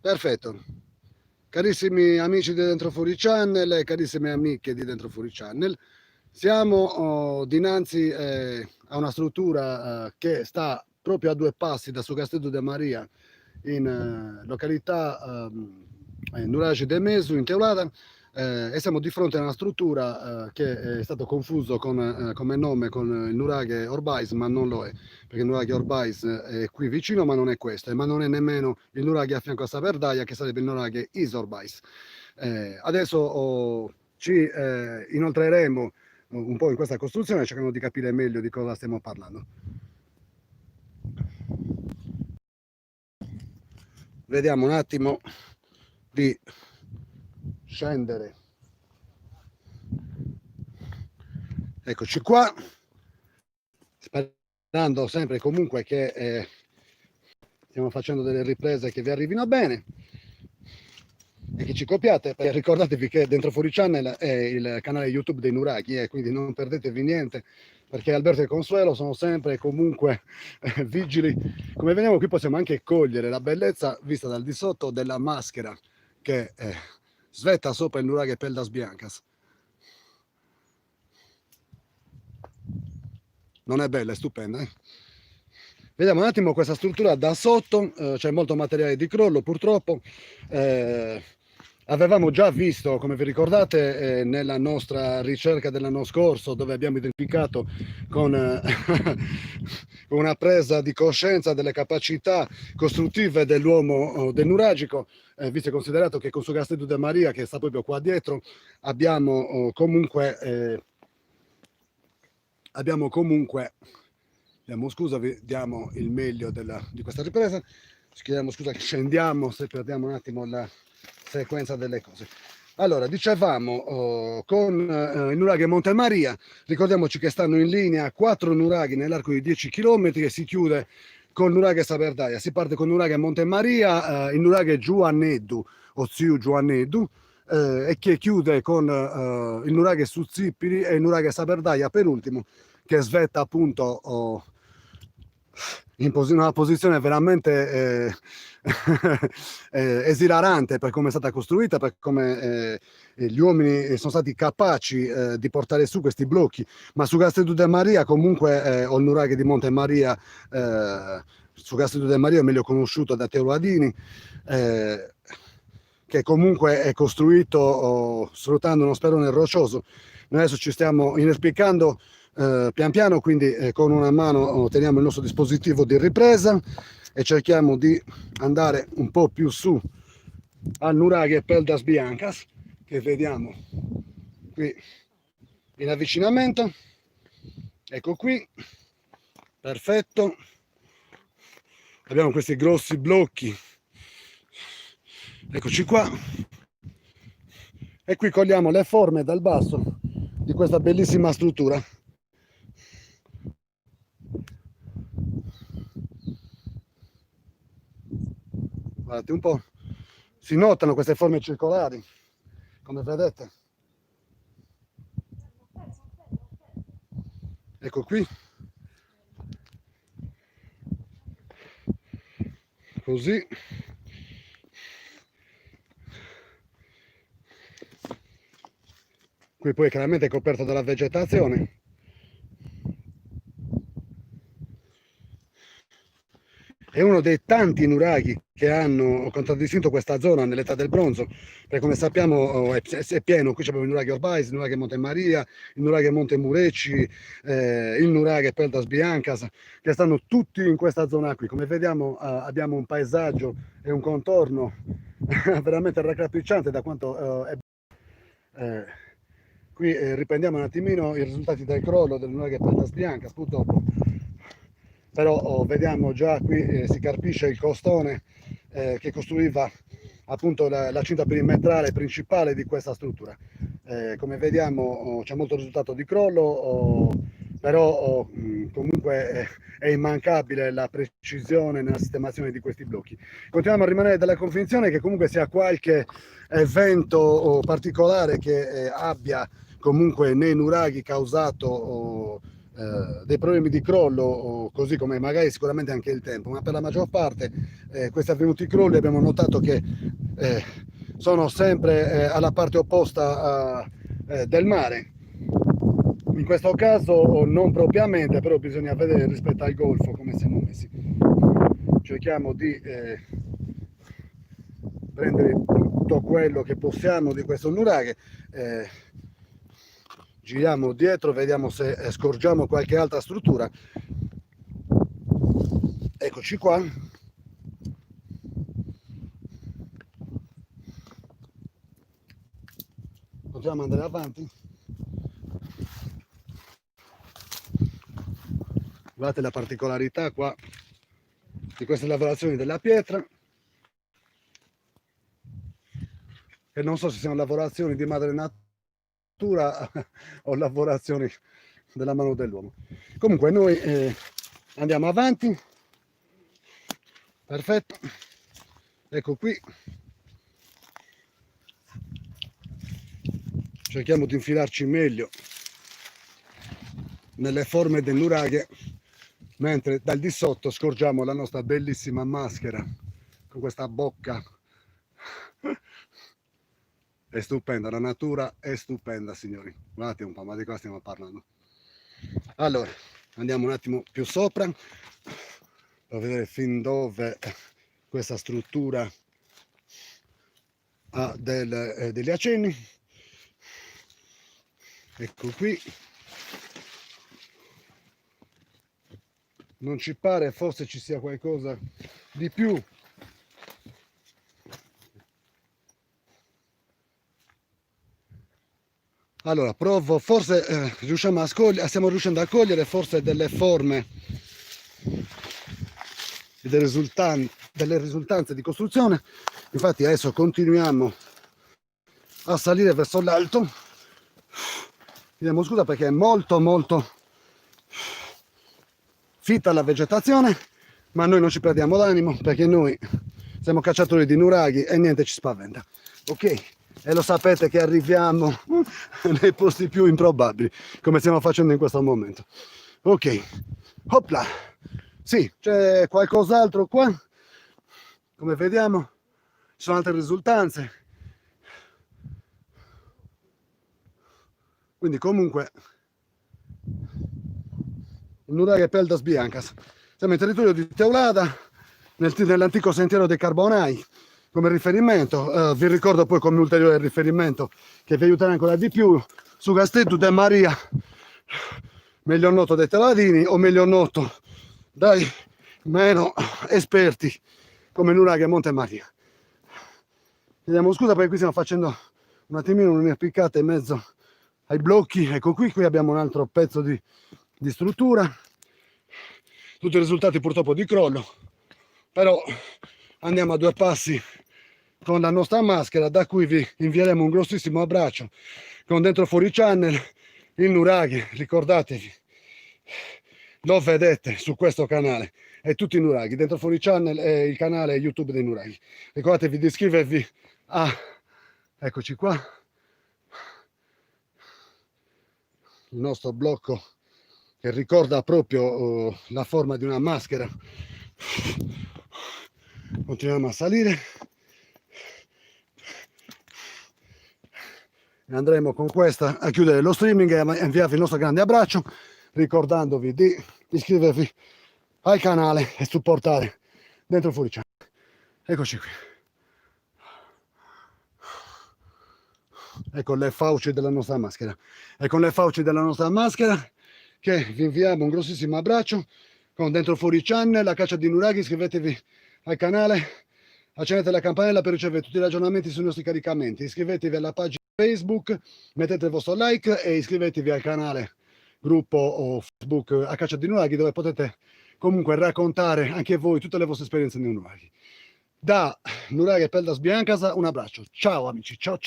Perfetto. Carissimi amici di Dentro Fuori Channel e carissime amiche di Dentro Fuori Channel, siamo dinanzi a una struttura che sta proprio a 2 passi da Castello de Maria in località Nuraghe de Mesu in Teulada, e siamo di fronte a una struttura che è stato confuso come nome con il Nuraghe Orbais, ma non lo è, perché il Nuraghe Orbais è qui vicino, ma non è questo, ma non è nemmeno il Nuraghe a fianco a Saverdaia, che sarebbe il Nuraghe Isorbais. Adesso ci inoltreremo un po' in questa costruzione, cercando di capire meglio di cosa stiamo parlando. Vediamo un attimo di scendere. Eccoci qua, sperando sempre comunque che stiamo facendo delle riprese che vi arrivino bene e che ci copiate, perché ricordatevi che Dentro Fuori Channel è il canale YouTube dei Nuraghi, quindi non perdetevi niente, perché Alberto e Consuelo sono sempre comunque vigili. Come vediamo qui possiamo anche cogliere la bellezza vista dal di sotto della maschera che svetta sopra il Nuraghe Peldas Biancas. Non è bella, è stupenda, eh? Vediamo un attimo questa struttura da sotto, c'è molto materiale di crollo purtroppo. Avevamo già visto, come vi ricordate, nella nostra ricerca dell'anno scorso, dove abbiamo identificato con una presa di coscienza delle capacità costruttive dell'uomo del nuragico, visto e considerato che con su Castello de Maria, che sta proprio qua dietro, abbiamo comunque scusa, vi diamo il meglio di questa ripresa. Ci chiediamo scusa che scendiamo se perdiamo un attimo la sequenza delle cose. Allora, dicevamo con il Nuraghe Monte Maria, ricordiamoci che stanno in linea 4 nuraghi nell'arco di 10 km e si chiude con Nuraghe Saverdaia. Si parte con Nuraghe Monte Maria, il Nuraghe Giuanneddu o Ziu Giuanneddu, e che chiude con il Nuraghe Suzzipiri e il Nuraghe Saverdaia per ultimo, che svetta appunto in una posizione veramente esilarante per come è stata costruita, per come gli uomini sono stati capaci di portare su questi blocchi. Ma su Castello de Maria comunque o il Nuraghe di Monte Maria, su Castello de Maria è meglio conosciuto da Teuladini, che comunque è costruito sfruttando uno sperone roccioso. Noi adesso ci stiamo inerpicando pian piano, quindi con una mano teniamo il nostro dispositivo di ripresa e cerchiamo di andare un po' più su al Nuraghe Peldas Biancas, che vediamo qui in avvicinamento. Ecco qui, perfetto. Abbiamo questi grossi blocchi, eccoci qua, e qui cogliamo le forme dal basso di questa bellissima struttura. Guardate un po', si notano queste forme circolari, come vedete. Ecco qui, così. Qui poi chiaramente è coperto dalla vegetazione. È uno dei tanti nuraghi che hanno contraddistinto questa zona nell'età del bronzo, perché come sappiamo è pieno. Qui abbiamo il Nuraghe Orbais, il Nuraghe Monte Maria, il Nuraghe Monte Murecci, il Nuraghe Peldas Biancas, che stanno tutti in questa zona qui. Come vediamo abbiamo un paesaggio e un contorno veramente raccapricciante da quanto è qui riprendiamo un attimino i risultati del crollo del Nuraghe Peldas Biancas, purtroppo. Però vediamo già qui si carpisce il costone che costruiva appunto la cinta perimetrale principale di questa struttura. Come vediamo c'è molto risultato di crollo, però comunque è immancabile la precisione nella sistemazione di questi blocchi. Continuiamo a rimanere della convinzione che comunque sia qualche evento particolare che abbia comunque nei nuraghi causato dei problemi di crollo, così come magari sicuramente anche il tempo, ma per la maggior parte questi avvenuti crolli abbiamo notato che sono sempre alla parte opposta del mare. In questo caso non propriamente, però bisogna vedere rispetto al golfo come siamo messi. Cerchiamo di prendere tutto quello che possiamo di questo nuraghe, giriamo dietro, vediamo se scorgiamo qualche altra struttura. Eccoci qua. Possiamo andare avanti. Guardate la particolarità qua di queste lavorazioni della pietra, che non so se siano lavorazioni di madre natura o lavorazioni della mano dell'uomo. Comunque noi andiamo avanti. Perfetto, ecco qui. Cerchiamo di infilarci meglio nelle forme del nuraghe, mentre dal di sotto scorgiamo la nostra bellissima maschera con questa bocca. È stupenda, la natura è stupenda, signori. Guardate un po', ma di cosa stiamo parlando? Allora, andiamo un attimo più sopra per vedere fin dove questa struttura ha degli accenni. Ecco qui. Non ci pare, forse ci sia qualcosa di più. Allora, provo, forse riusciamo stiamo riuscendo a cogliere forse delle forme, delle risultanze di costruzione. Infatti adesso continuiamo a salire verso l'alto. Chiediamo scusa perché è molto fitta la vegetazione, ma noi non ci perdiamo d'animo perché noi siamo cacciatori di nuraghi e niente ci spaventa, ok? E lo sapete che arriviamo nei posti più improbabili, come stiamo facendo in questo momento. Ok, hopla. Sì, c'è qualcos'altro qua, come vediamo ci sono altre risultanze, quindi comunque il nuraghe Peldas Biancas. Siamo in territorio di Teulada, nell'antico sentiero dei Carbonai come riferimento. Vi ricordo poi come ulteriore riferimento che vi aiuterà ancora di più su Gastetu de Maria, meglio noto dai Teladini o meglio noto dai meno esperti come nuraghe Monte Maria. Chiediamo scusa perché qui stiamo facendo un attimino un'arrampicata in mezzo ai blocchi. Ecco qui abbiamo un altro pezzo di struttura, tutti i risultati purtroppo di crollo, però andiamo a due passi con la nostra maschera, da cui vi invieremo un grossissimo abbraccio con dentro fuori channel il nuraghe. Ricordatevi, lo vedete su questo canale e tutti i nuraghi, dentro fuori channel e il canale YouTube dei nuraghi. Ricordatevi di iscrivervi a, eccoci qua, il nostro blocco che ricorda proprio la forma di una maschera. Continuiamo a salire e andremo con questa a chiudere lo streaming e a inviarvi il nostro grande abbraccio, ricordandovi di iscrivervi al canale e supportare dentro fuori channel. Eccoci qui, ecco le fauci della nostra maschera, e con le fauci della nostra maschera che vi inviamo un grossissimo abbraccio con dentro fuori channel, la caccia di nuraghi. Iscrivetevi al canale, accendete la campanella per ricevere tutti i ragionamenti sui nostri caricamenti, iscrivetevi alla pagina Facebook, mettete il vostro like e iscrivetevi al canale gruppo o Facebook a caccia di nuraghi, dove potete comunque raccontare anche voi tutte le vostre esperienze nei nuraghi. Da Nuraghe Peldas Biancas un abbraccio, ciao amici, ciao.